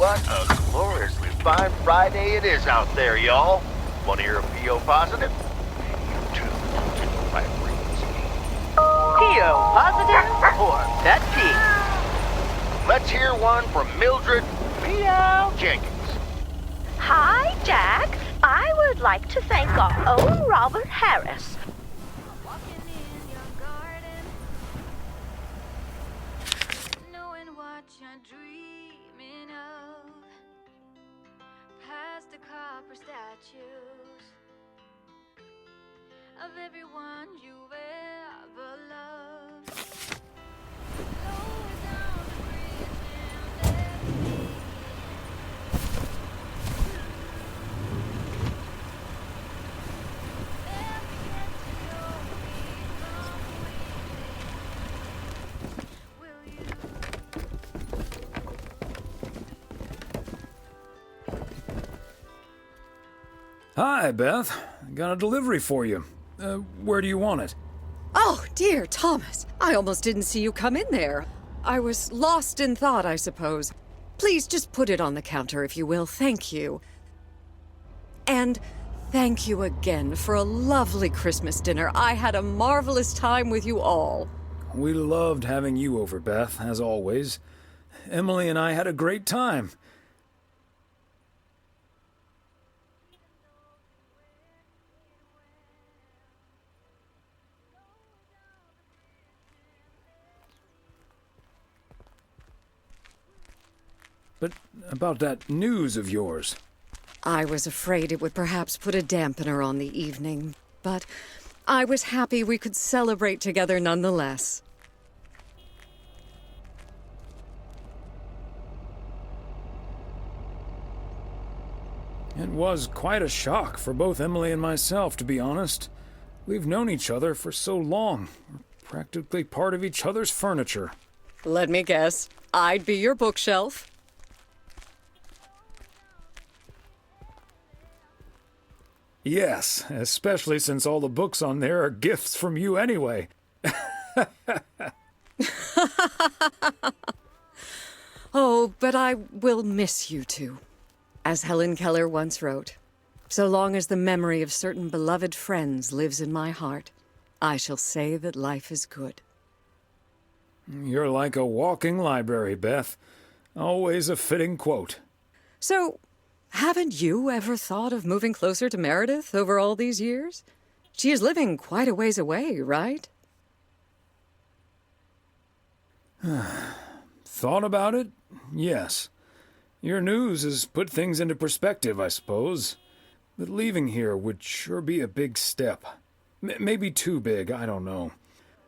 What a gloriously fine Friday it is out there, y'all. Want to hear a PO positive? You too will my frequency. PO positive or pet peeve? Let's hear one from Mildred Meow Jenkins. Hi, Jack. I would like to thank our own Robert Harris. Walking in your garden, knowing what you're dreaming of, past the copper statues of everyone you've ever loved. Lower down the bridge and let me Hi, Beth. Got a delivery for you. Where do you want it? Oh, dear Thomas. I almost didn't see you come in there. I was lost in thought, I suppose. Please just put it on the counter, if you will. Thank you. And thank you again for a lovely Christmas dinner. I had a marvelous time with you all. We loved having you over, Beth, as always. Emily and I had a great time. But about that news of yours. I was afraid it would perhaps put a dampener on the evening, but I was happy we could celebrate together nonetheless. It was quite a shock for both Emily and myself, to be honest. We've known each other for so long. We're practically part of each other's furniture. Let me guess. I'd be your bookshelf. Yes, especially since all the books on there are gifts from you anyway. Oh, but I will miss you two. As Helen Keller once wrote, so long as the memory of certain beloved friends lives in my heart, I shall say that life is good. You're like a walking library, Beth. Always a fitting quote. So, haven't you ever thought of moving closer to Meredith over all these years? She is living quite a ways away, right? Thought about it? Yes. Your news has put things into perspective, I suppose. But leaving here would sure be a big step. Maybe too big, I don't know.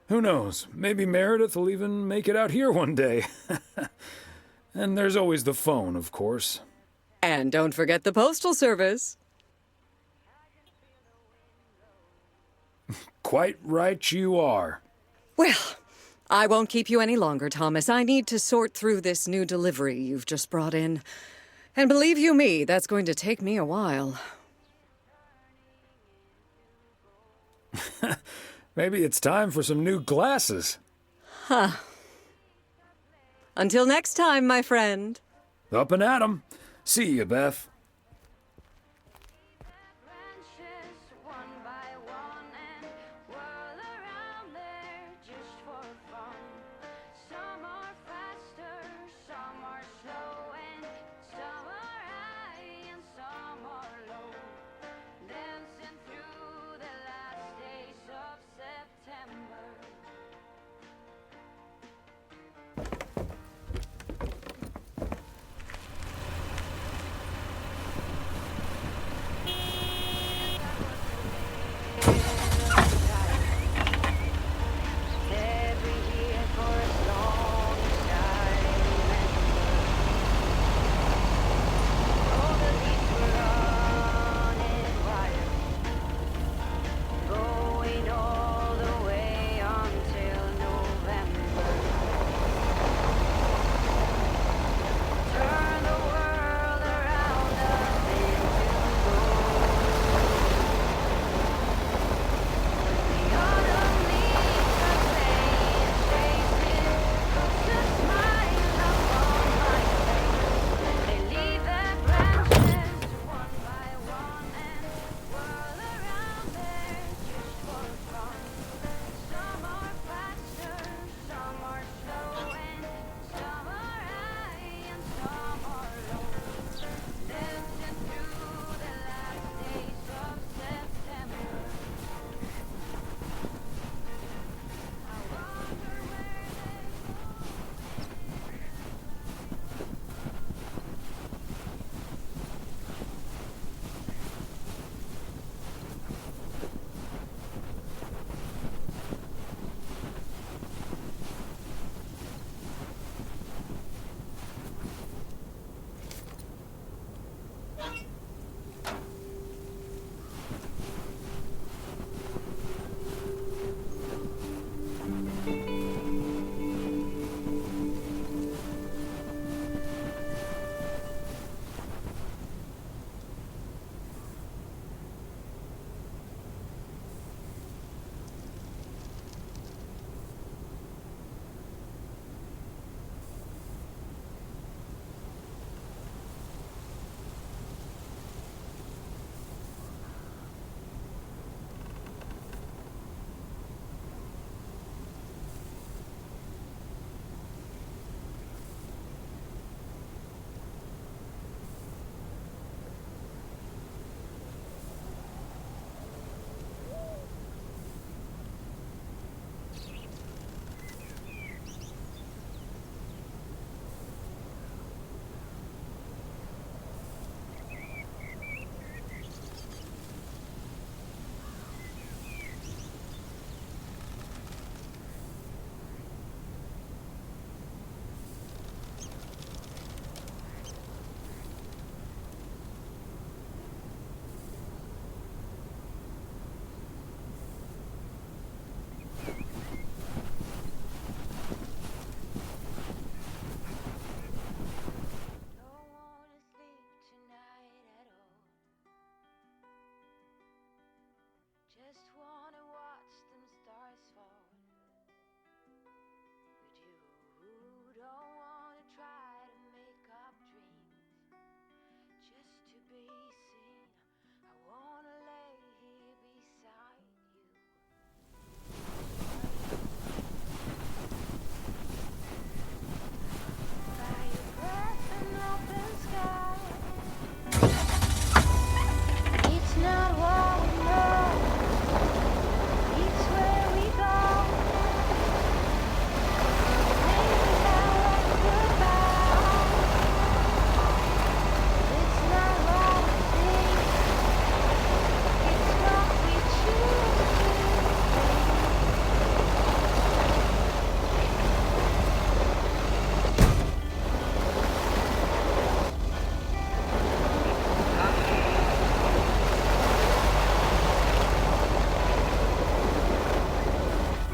Who knows? Maybe Meredith will even make it out here one day. And there's always the phone, of course. And don't forget the postal service. Quite right you are. Well, I won't keep you any longer, Thomas. I need to sort through this new delivery you've just brought in. And believe you me, that's going to take me a while. Maybe it's time for some new glasses. Huh. Until next time, my friend. Up and at 'em. See you, Beth. branches one by one and whirl around there just for fun. Some are faster, some are slow, and some are high and some are low. Dancing through the last days of September. don't wanna try to make up dreams just to be seen. I wanna lay here beside you. By your breath and open sky. It's not what we know, it's where we go. Maybe our goodbye. It's not what we think, it's what we choose to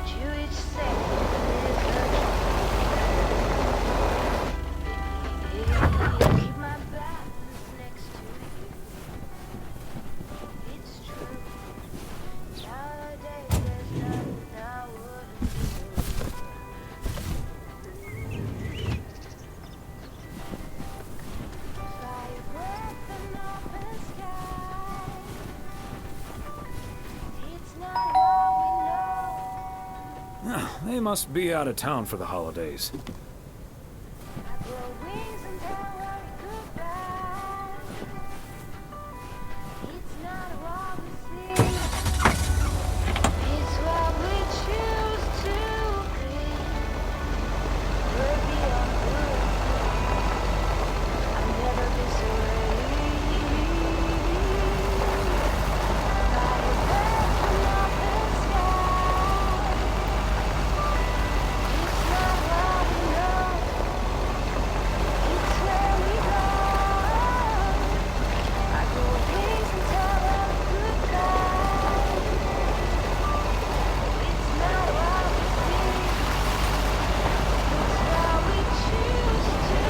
Jewish second keep my balance next to you. It's true. Nowadays there's nothing I wouldn't do. Fly a breath and open sky. It's not what we know. They must be out of town for the holidays. I grow wings and tell our goodbye. It's not what we see, it's what we choose to be. We're beyond good. I've never been so by a breath and open sky. It's not what we know, it's where we go. I go wings and tell them goodbye. It's not what we see, it's what we choose to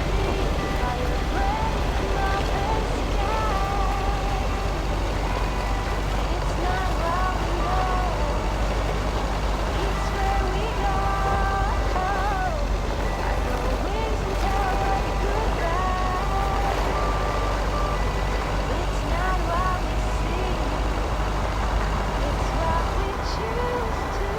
be. By a breath and open sky. It's not what we know, it's where we go. I go wings and tell them goodbye. It's not what we see, it's what we choose to.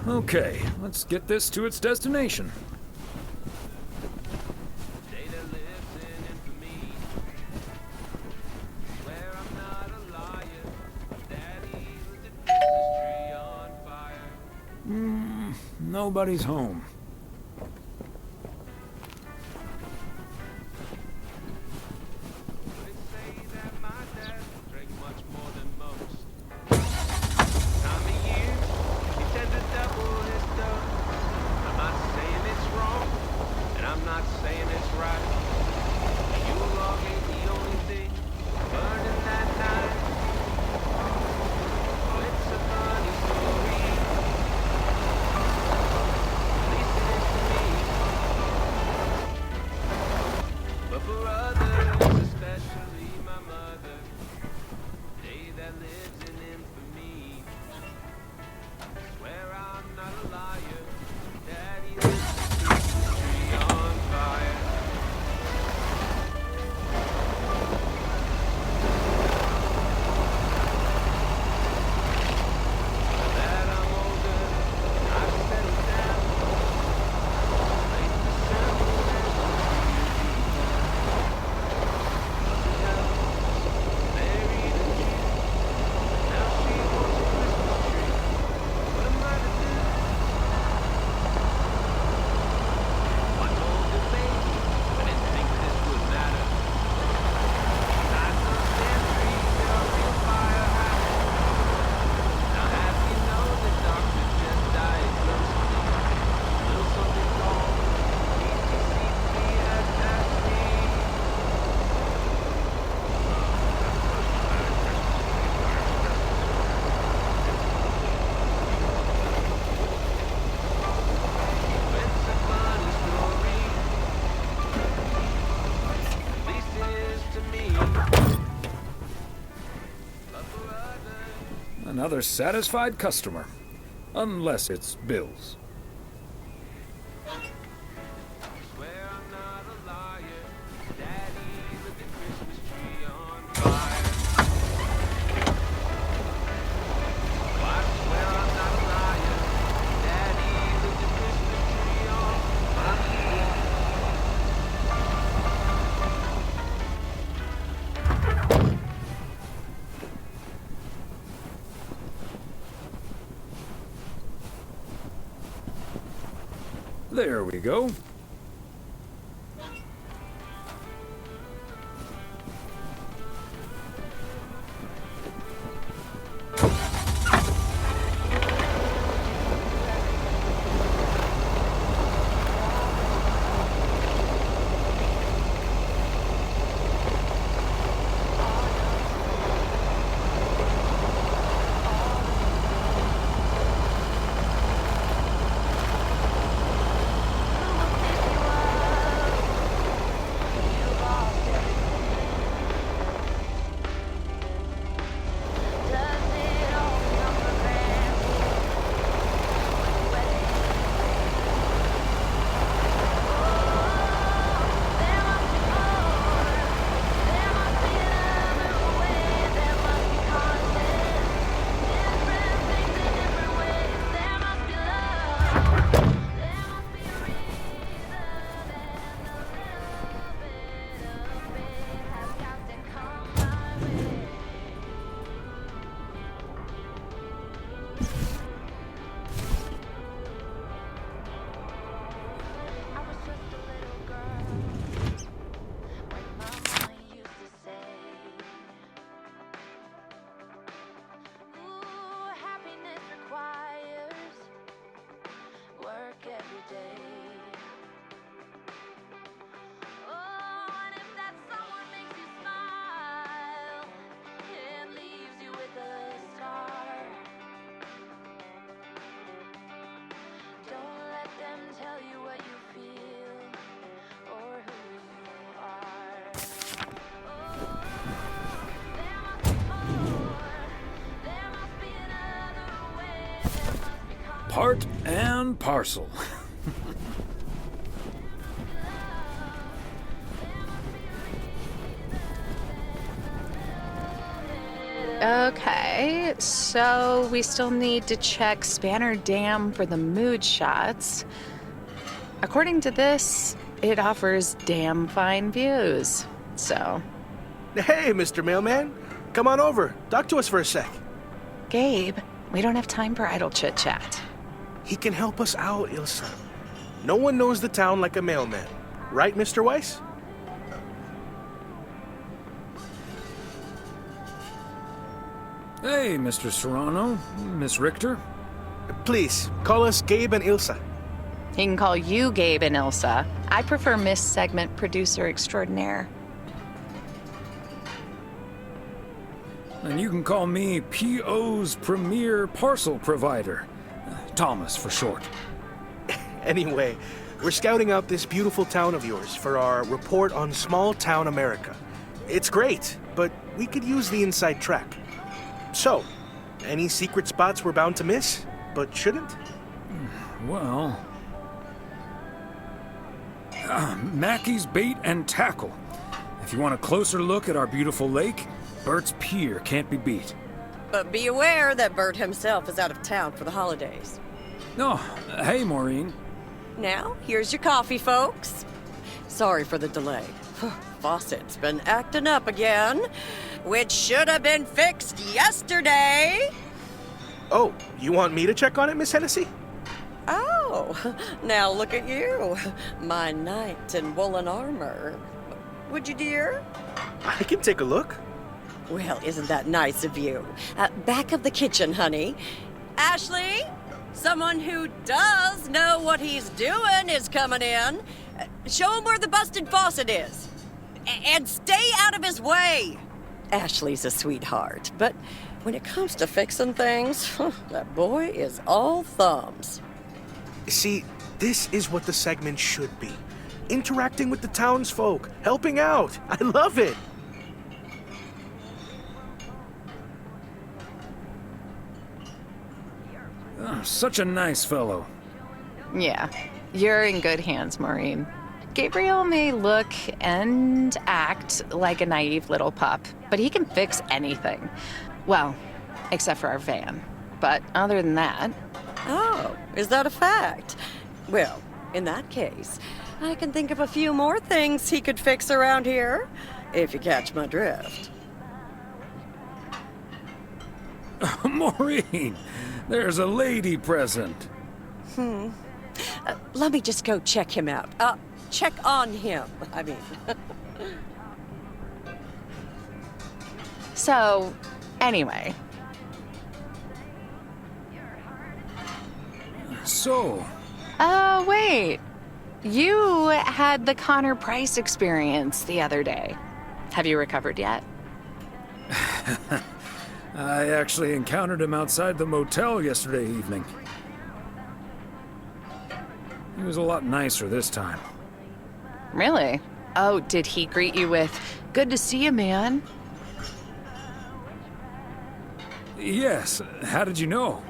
Okay, let's get this to its destination. Data lives in infamy, where I'm not a liar. Daddy lit the Christmas tree on fire. Nobody's home. They say that my dad drank much more than most. Time of year, he tend to double his dose. I'm not saying it's wrong, and I'm not saying it's right. You log ain't the only thing burning that night. Oh, it's a funny story. At least Another satisfied customer. Unless it's Bill's. Swear I'm not a liar. Daddy lit the Christmas tree on fire. I swear I'm not a liar. Daddy lit the Christmas tree on fire. There we go. Part and parcel. Okay, so we still need to check Spanner Dam for the mood shots. According to this, it offers damn fine views. So, Hey, Mr. Mailman. Come on over. Talk to us for a sec. Gabe, we don't have time for idle chit-chat. He can help us out, Ilsa. No one knows the town like a mailman. Right, Mr. Weiss? Hey, Mr. Serrano, Miss Richter. Please, call us Gabe and Ilsa. He can call you Gabe and Ilsa. I prefer Miss Segment Producer Extraordinaire. And you can call me PO's premier parcel provider. Thomas for short. Anyway, we're scouting out this beautiful town of yours for our report on small town America. It's great, but we could use the inside track. So, any secret spots we're bound to miss, but shouldn't? Well... Mackey's Bait and Tackle. If you want a closer look at our beautiful lake, Bert's Pier can't be beat. But be aware that Bert himself is out of town for the holidays. Oh, hey, Maureen. Now, here's your coffee, folks. Sorry for the delay. Faucet's been acting up again, which should have been fixed yesterday. Oh, you want me to check on it, Miss Hennessy? Oh, now look at you, my knight in woolen armor. Would you, dear? I can take a look. Well, isn't that nice of you? Back of the kitchen, honey. Ashley, someone who does know what he's doing is coming in. Show him where the busted faucet is. And stay out of his way. Ashley's a sweetheart, but when it comes to fixing things, that boy is all thumbs. See, this is what the segment should be. Interacting with the townsfolk, helping out. I love it. Such a nice fellow. Yeah, you're in good hands, Maureen. Gabriel may look and act like a naive little pup, but he can fix anything. Well, except for our van. But other than that... Oh, is that a fact? Well, in that case, I can think of a few more things he could fix around here, if you catch my drift. Maureen, there's a lady present. Let me just go check him out. Check on him, I mean. So, anyway. So? Wait. You had the Connor Price experience the other day. Have you recovered yet? I actually encountered him outside the motel yesterday evening. He was a lot nicer this time. Really? Oh, did he greet you with, "Good to see you, man"? Yes. How did you know?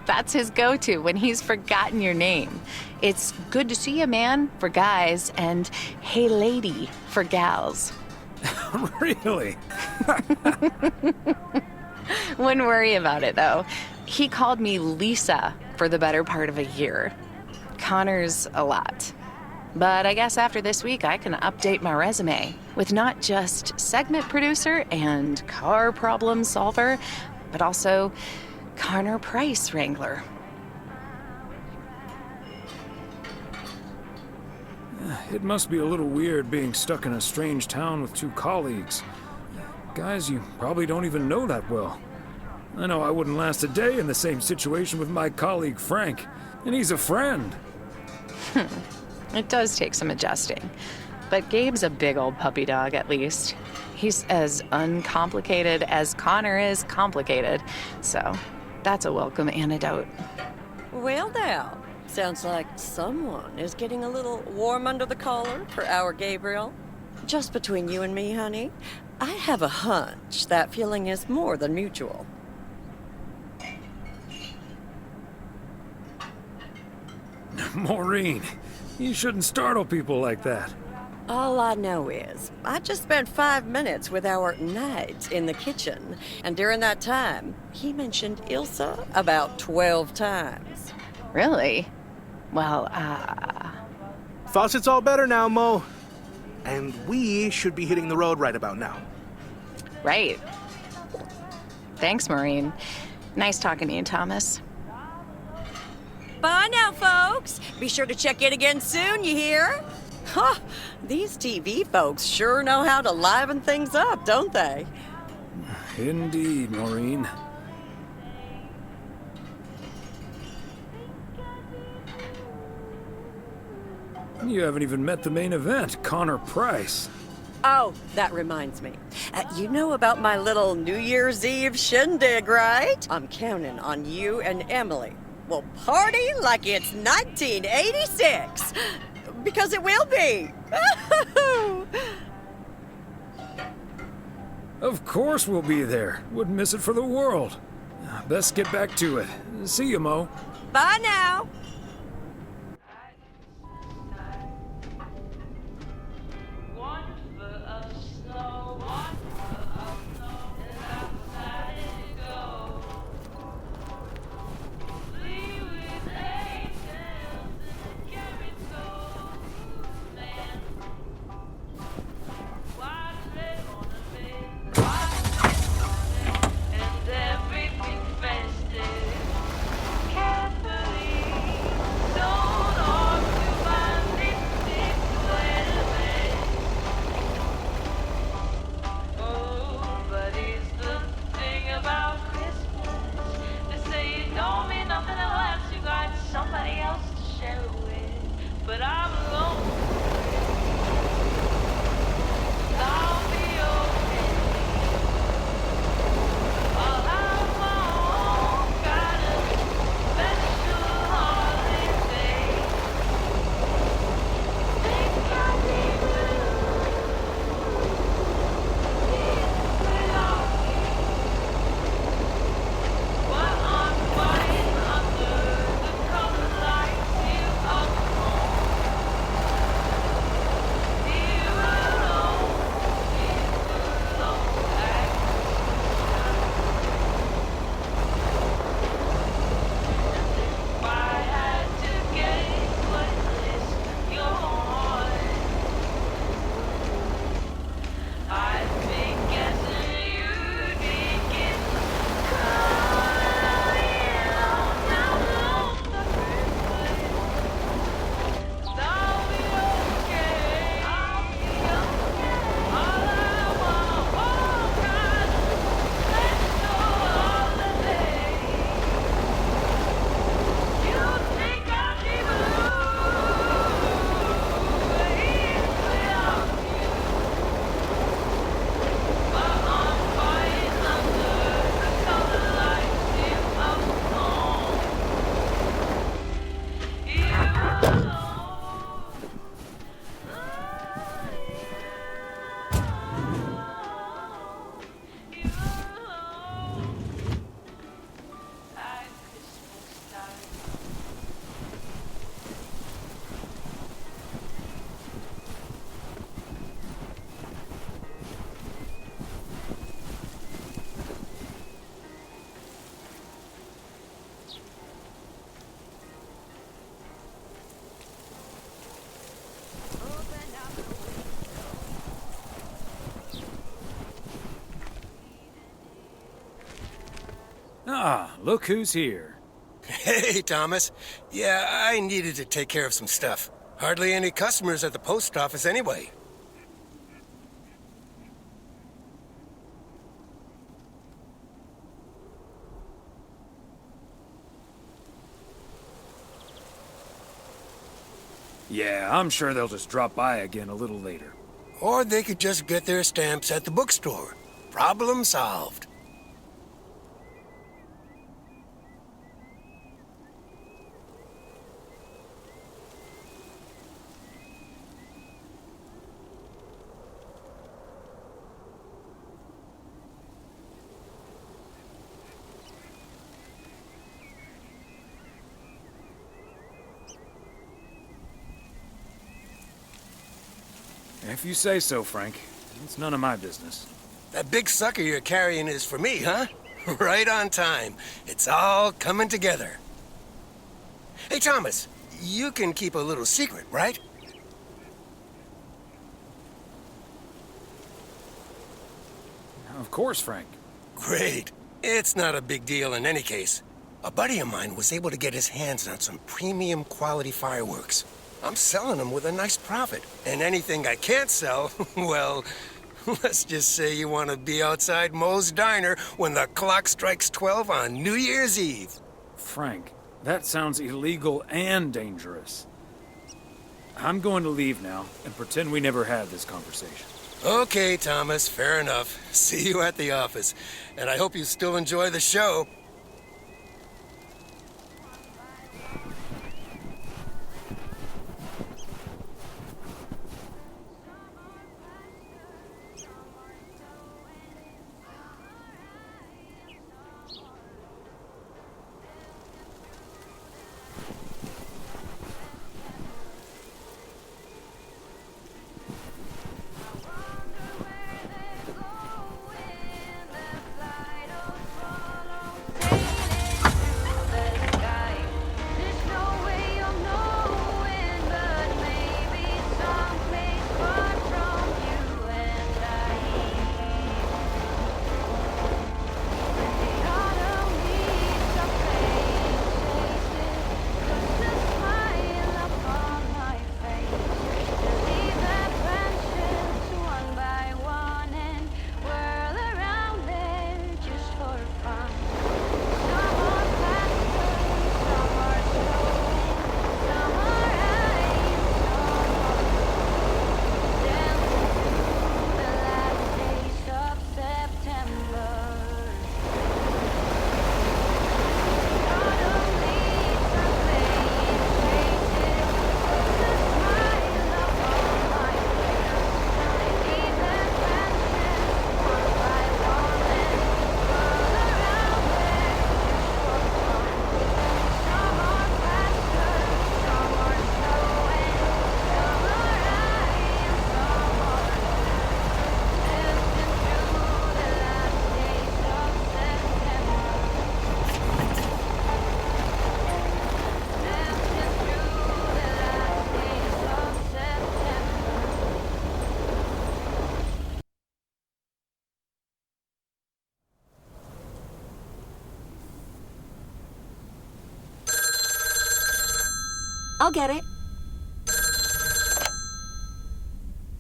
That's his go-to when he's forgotten your name. It's "Good to see you, man" for guys and "Hey, lady" for gals. Really? Wouldn't worry about it, though. He called me Lisa for the better part of a year. Connor's a lot. But I guess after this week, I can update my resume with not just segment producer and car problem solver, but also Connor Price wrangler. It must be a little weird being stuck in a strange town with two colleagues. Guys you probably don't even know that well. I know I wouldn't last a day in the same situation with my colleague Frank, and he's a friend. It does take some adjusting. But Gabe's a big old puppy dog, at least. He's as uncomplicated as Connor is complicated. So that's a welcome antidote. Well now, sounds like someone is getting a little warm under the collar for our Gabriel. Just between you and me, honey, I have a hunch that feeling is more than mutual. Maureen, you shouldn't startle people like that. All I know is, I just spent 5 minutes with our knight in the kitchen, and during that time, he mentioned Ilsa about 12 times. Really? Well, Faucet's all better now, Mo. And we should be hitting the road right about now. right. Thanks, Maureen. Nice talking to you, Thomas. Bye now, folks. Be sure to check in again soon, you hear? Huh, these TV folks sure know how to liven things up, don't they? Indeed, Maureen. You haven't even met the main event, Connor Price. Oh, that reminds me. You know about my little New Year's Eve shindig, right? I'm counting on you and Emily. We'll party like it's 1986. Because it will be. Of course we'll be there. Wouldn't miss it for the world. Best get back to it. See you, Mo. Bye now. Ah, look who's here. Hey, Thomas. Yeah, I needed to take care of some stuff. Hardly any customers at the post office anyway. Yeah, I'm sure they'll just drop by again a little later. Or they could just get their stamps at the bookstore. Problem solved. If you say so, Frank. It's none of my business. That big sucker you're carrying is for me, huh? Right on time. It's all coming together. Hey, Thomas, you can keep a little secret, right? Of course, Frank. Great. It's not a big deal in any case. A buddy of mine was able to get his hands on some premium quality fireworks. I'm selling them with a nice profit. And anything I can't sell, well, let's just say you want to be outside Moe's Diner when the clock strikes 12 on New Year's Eve. Frank, that sounds illegal and dangerous. I'm going to leave now and pretend we never had this conversation. Okay, Thomas, fair enough. See you at the office. And I hope you still enjoy the show. I'll get it.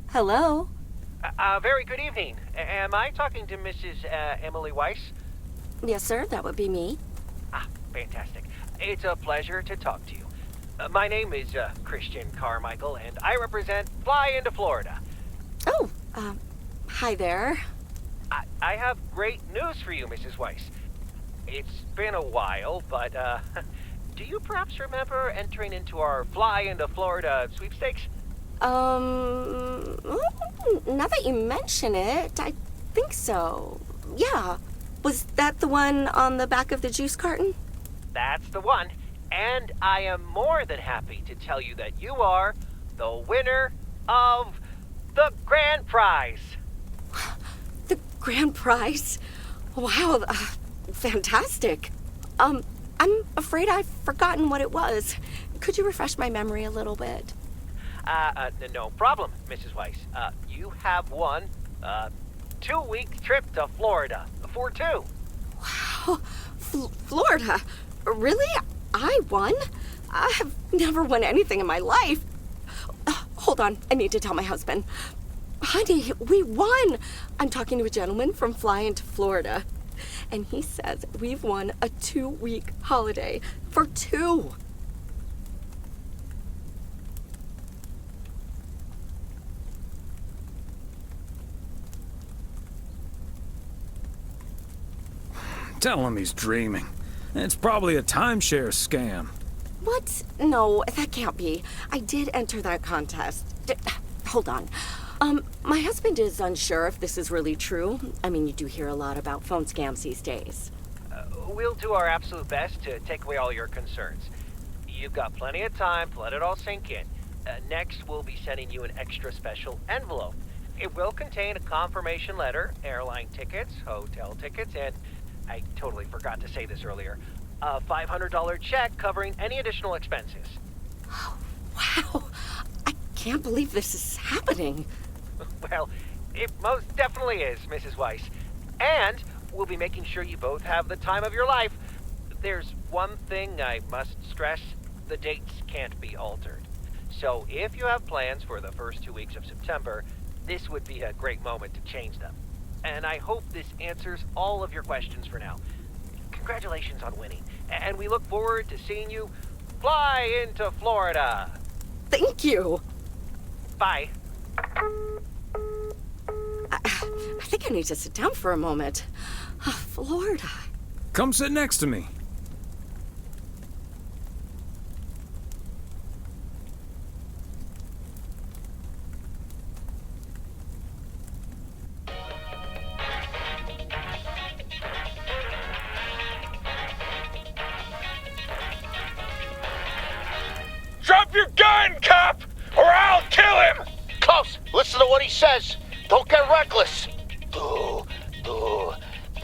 Hello? Very good evening. Am I talking to Mrs. Emily Weiss? Yes, sir, that would be me. Ah, fantastic. It's a pleasure to talk to you. My name is Christian Carmichael, and I represent Fly into Florida. Oh, hi there. I have great news for you, Mrs. Weiss. It's been a while, but do you perhaps remember entering into our Fly into Florida sweepstakes? Now that you mention it, I think so. Yeah. Was that the one on the back of the juice carton? That's the one. And I am more than happy to tell you that you are the winner of the grand prize. The grand prize? Wow, fantastic. I'm afraid I've forgotten what it was. Could you refresh my memory a little bit? No problem, Mrs. Weiss. You have won a 2-week trip to Florida for two. Wow, Florida? Really? I won? I have never won anything in my life. Hold on, I need to tell my husband. Honey, we won! I'm talking to a gentleman from flying to Florida. And he says we've won a 2-week holiday for 2. Tell him he's dreaming. It's probably a timeshare scam. What? No, that can't be. I did enter that contest. Hold on. My husband is unsure if this is really true. I mean, you do hear a lot about phone scams these days. We'll do our absolute best to take away all your concerns. You've got plenty of time to let it all sink in. Next, we'll be sending you an extra special envelope. It will contain a confirmation letter, airline tickets, hotel tickets, and I totally forgot to say this earlier, a $500 check covering any additional expenses. Oh, wow. I can't believe this is happening. Well, it most definitely is, Mrs. Weiss. And we'll be making sure you both have the time of your life. There's one thing I must stress. The dates can't be altered. So if you have plans for the first 2 weeks of September, this would be a great moment to change them. And I hope this answers all of your questions for now. Congratulations on winning. And we look forward to seeing you fly into Florida. Thank you. Bye. I think I need to sit down for a moment. Florida. Come sit next to me. Drop your gun, cop, or I'll kill him! Close, listen to what he says. Don't get reckless.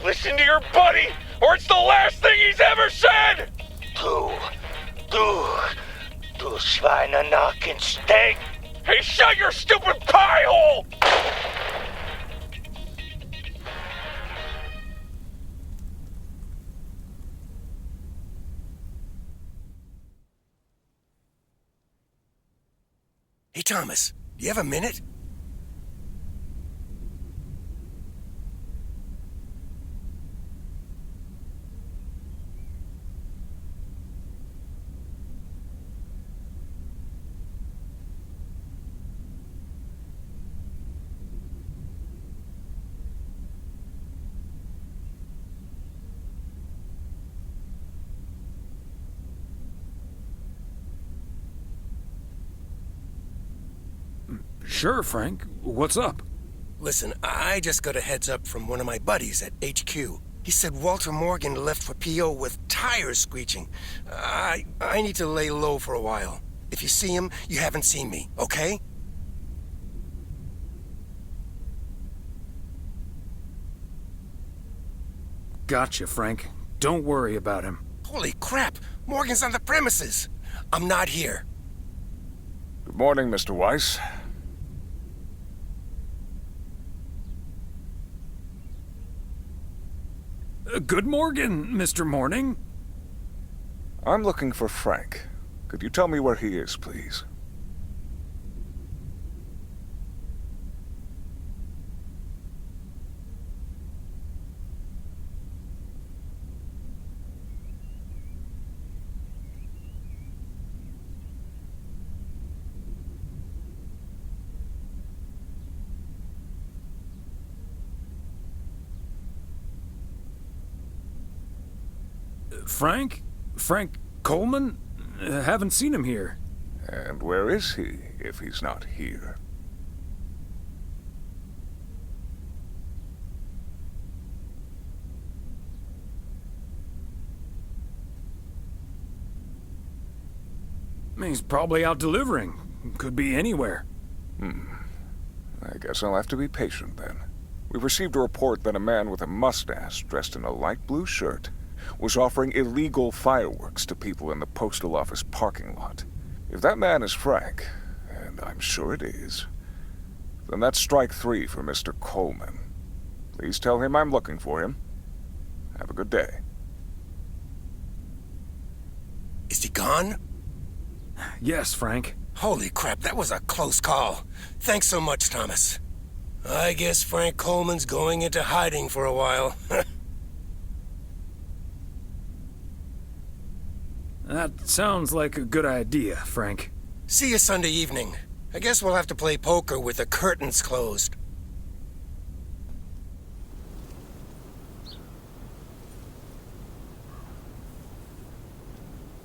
Listen to your buddy, or it's the last thing he's ever said! Du Schweinenacken-Steak! Hey, shut your stupid pie hole! Hey, Thomas, do you have a minute? Sure, Frank. What's up? Listen, I just got a heads up from one of my buddies at HQ. He said Walter Morgan left for PO with tires screeching. I need to lay low for a while. If you see him, you haven't seen me, okay? Gotcha, Frank. Don't worry about him. Holy crap! Morgan's on the premises! I'm not here. Good morning, Mr. Weiss. Good morning, Mr. Morning. I'm looking for Frank. Could you tell me where he is, please? Frank? Frank Coleman? Haven't seen him here. And where is he, if he's not here? He's probably out delivering. Could be anywhere. I guess I'll have to be patient then. We've received a report that a man with a mustache dressed in a light blue shirt was offering illegal fireworks to people in the postal office parking lot. If that man is Frank, and I'm sure it is, then that's strike 3 for Mr. Coleman. Please tell him I'm looking for him. Have a good day. he gone? Yes, Frank. Holy crap, that was a close call. Thanks so much, Thomas. I guess Frank Coleman's going into hiding for a while. That sounds like a good idea, Frank. See you Sunday evening. I guess we'll have to play poker with the curtains closed.